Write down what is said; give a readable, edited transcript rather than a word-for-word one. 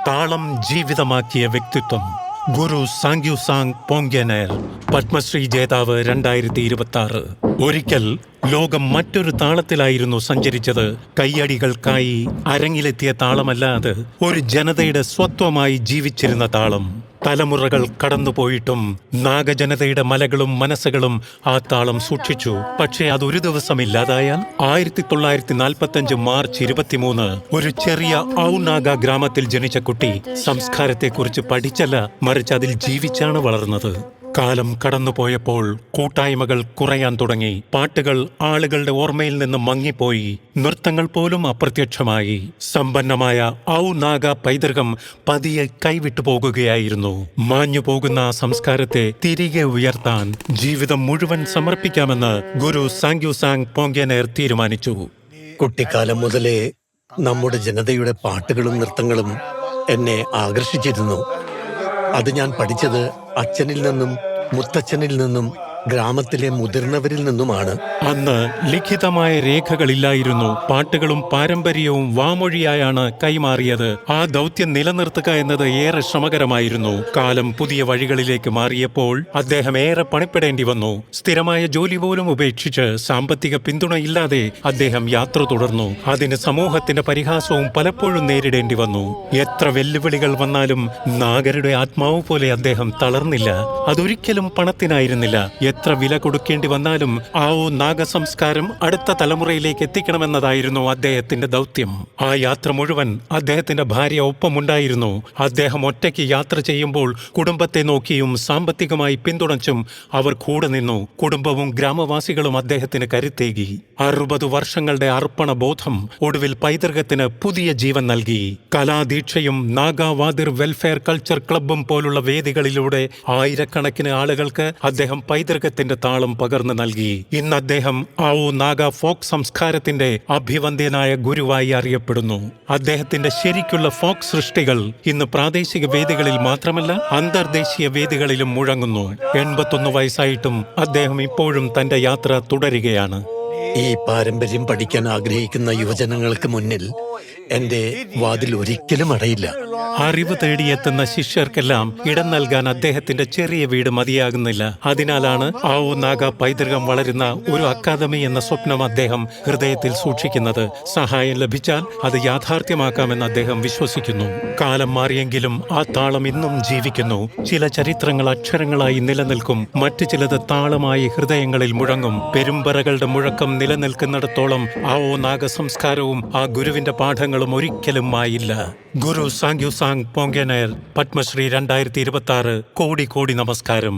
താളം ജീവിതമാക്കിയ വ്യക്തിത്വം ഗുരു സാങ്ക്യുസാങ് പോങ്ക്യനേർ, പത്മശ്രീ ജേതാവ് 2026. ഒരിക്കൽ ലോകം മറ്റൊരു താളത്തിലായിരുന്നു സഞ്ചരിച്ചത്. കയ്യടികൾക്കായി അരങ്ങിലെത്തിയ താളമല്ല അത്, ഒരു ജനതയുടെ സ്വത്വമായി ജീവിച്ചിരുന്ന താളം. തലമുറകൾ കടന്നുപോയിട്ടും നാഗജനതയുടെ മലകളും മനസ്സുകളും ആ താളം സൂക്ഷിച്ചു. പക്ഷേ അതൊരു ദിവസം ഇല്ലാതായാൽ 1945 മാർച്ച് 23 ഒരു ചെറിയ ഔനാഗ ഗ്രാമത്തിൽ ജനിച്ച കുട്ടി സംസ്കാരത്തെക്കുറിച്ച് പഠിച്ചല്ല, മറിച്ച് അതിൽ ജീവിച്ചാണ് വളർന്നത്. കാലം കടന്നുപോയപ്പോൾ കൂട്ടായ്മകൾ കുറയാൻ തുടങ്ങി. പാട്ടുകൾ ആളുകളുടെ ഓർമ്മയിൽ നിന്ന് മങ്ങിപ്പോയി. നൃത്തങ്ങൾ പോലും അപ്രത്യക്ഷമായി. സമ്പന്നമായ ഔനാഗ പൈതൃകം പതിയെ കൈവിട്ടു പോകുകയായിരുന്നു. മാഞ്ഞു പോകുന്ന ആ സംസ്കാരത്തെ തിരികെ ഉയർത്താൻ ജീവിതം മുഴുവൻ സമർപ്പിക്കാമെന്ന് ഗുരു സാങ്ക്യുസാങ് പോങ്ക്യനേർ തീരുമാനിച്ചു. കുട്ടിക്കാലം മുതലേ നമ്മുടെ ജനതയുടെ പാട്ടുകളും നൃത്തങ്ങളും എന്നെ ആകർഷിച്ചിരുന്നു. അത് ഞാൻ പഠിച്ചത് അച്ഛനിൽ നിന്നും മുത്തച്ഛനിൽ നിന്നും ഗ്രാമത്തിലെ മുതിർന്നവരിൽ നിന്നുമാണ്. അന്ന് ലിഖിതമായ രേഖകളില്ലായിരുന്നു. പാട്ടുകളും പാരമ്പര്യവും വാമൊഴിയായാണ് കൈമാറിയത്. ആ ദൗത്യം നിലനിർത്തുക എന്നത് ഏറെ ശ്രമകരമായിരുന്നു. കാലം പുതിയ വഴികളിലേക്ക് മാറിയപ്പോൾ അദ്ദേഹം ഏറെ പണിപ്പെടേണ്ടി വന്നു. സ്ഥിരമായ ജോലി പോലും ഉപേക്ഷിച്ച് സാമ്പത്തിക പിന്തുണയില്ലാതെ അദ്ദേഹം യാത്ര തുടർന്നു. അതിന് സമൂഹത്തിന്റെ പരിഹാസവും പലപ്പോഴും നേരിടേണ്ടി വന്നു. എത്ര വെല്ലുവിളികൾ വന്നാലും നാഗരുടെ ആത്മാവ് പോലെ അദ്ദേഹം തളർന്നില്ല. അതൊരിക്കലും പണത്തിനായിരുന്നില്ല. എത്ര വില കൊടുക്കേണ്ടി വന്നാലും ആ നാഗസംസ്കാരം അടുത്ത തലമുറയിലേക്ക് എത്തിക്കണമെന്നതായിരുന്നു അദ്ദേഹത്തിന്റെ ദൗത്യം. ആ യാത്ര മുഴുവൻ അദ്ദേഹത്തിന്റെ ഭാര്യ ഒപ്പമുണ്ടായിരുന്നു. അദ്ദേഹം ഒറ്റയ്ക്ക് യാത്ര ചെയ്യുമ്പോൾ കുടുംബത്തെ നോക്കിയും സാമ്പത്തികമായി പിന്തുണച്ചും അവർ കൂടെ നിന്നു. കുടുംബവും ഗ്രാമവാസികളും അദ്ദേഹത്തിന് കരുത്തേകി. 60 വർഷങ്ങളുടെ അർപ്പണ ബോധം ഒടുവിൽ പൈതൃകത്തിന് പുതിയ ജീവൻ നൽകി. കലാദീക്ഷയും നാഗാവാദിർ വെൽഫെയർ കൾച്ചർ ക്ലബ്ബും പോലുള്ള വേദികളിലൂടെ ആയിരക്കണക്കിന് ആളുകൾക്ക് അദ്ദേഹം പൈതൃകത്തിന്റെ താളം പകർന്നു നൽകി. ഇന്ന് അദ്ദേഹം നാഗ ഫോക്ക് സംസ്കാരത്തിന്റെ അഭിവന്ദ്യനായ ഗുരുവായി അറിയപ്പെടുന്നു. അദ്ദേഹത്തിന്റെ ശരിക്കുള്ള ഫോക്ക് സൃഷ്ടികൾ ഇന്ന് പ്രാദേശിക വേദികളിൽ മാത്രമല്ല, അന്തർദേശീയ വേദികളിലും മുഴങ്ങുന്നു. 81 വയസ്സായിട്ടും അദ്ദേഹം ഇപ്പോഴും തന്റെ യാത്ര തുടരുകയാണ്. ഈ പാരമ്പര്യം പഠിക്കാൻ ആഗ്രഹിക്കുന്ന യുവജനങ്ങൾക്ക് മുന്നിൽ എന്റെ വാതിൽ ഒരിക്കലും അടയില്ല. അറിവ് തേടിയെത്തുന്ന ശിഷ്യർക്കെല്ലാം ഇടം നൽകാൻ അദ്ദേഹത്തിന്റെ ചെറിയ വീട് മതിയാകുന്നില്ല. അതിനാലാണ് നാഗ പൈതൃകം വളരുന്ന ഒരു അക്കാദമി എന്ന സ്വപ്നം അദ്ദേഹം ഹൃദയത്തിൽ സൂക്ഷിക്കുന്നത്. സഹായം ലഭിച്ചാൽ അത് യാഥാർത്ഥ്യമാക്കാമെന്ന് അദ്ദേഹം വിശ്വസിക്കുന്നു. കാലം മാറിയെങ്കിലും ആ താളം ഇന്നും ജീവിക്കുന്നു. ചില ചരിത്രങ്ങൾ അക്ഷരങ്ങളായി നിലനിൽക്കും, മറ്റു ചിലത് താളമായി ഹൃദയങ്ങളിൽ മുഴങ്ങും. പെരുമ്പറകളുടെ മുഴക്കം നിലനിൽക്കുന്നിടത്തോളം നാഗ സംസ്കാരവും ആ ഗുരുവിന്റെ പാഠങ്ങളും ഒരിക്കലും മായില്ല. ഗുരു സാങ്ക്യുസാങ് പോങ്ക്യനേർ, പത്മശ്രീ 2026. കോടി കോടി നമസ്കാരം.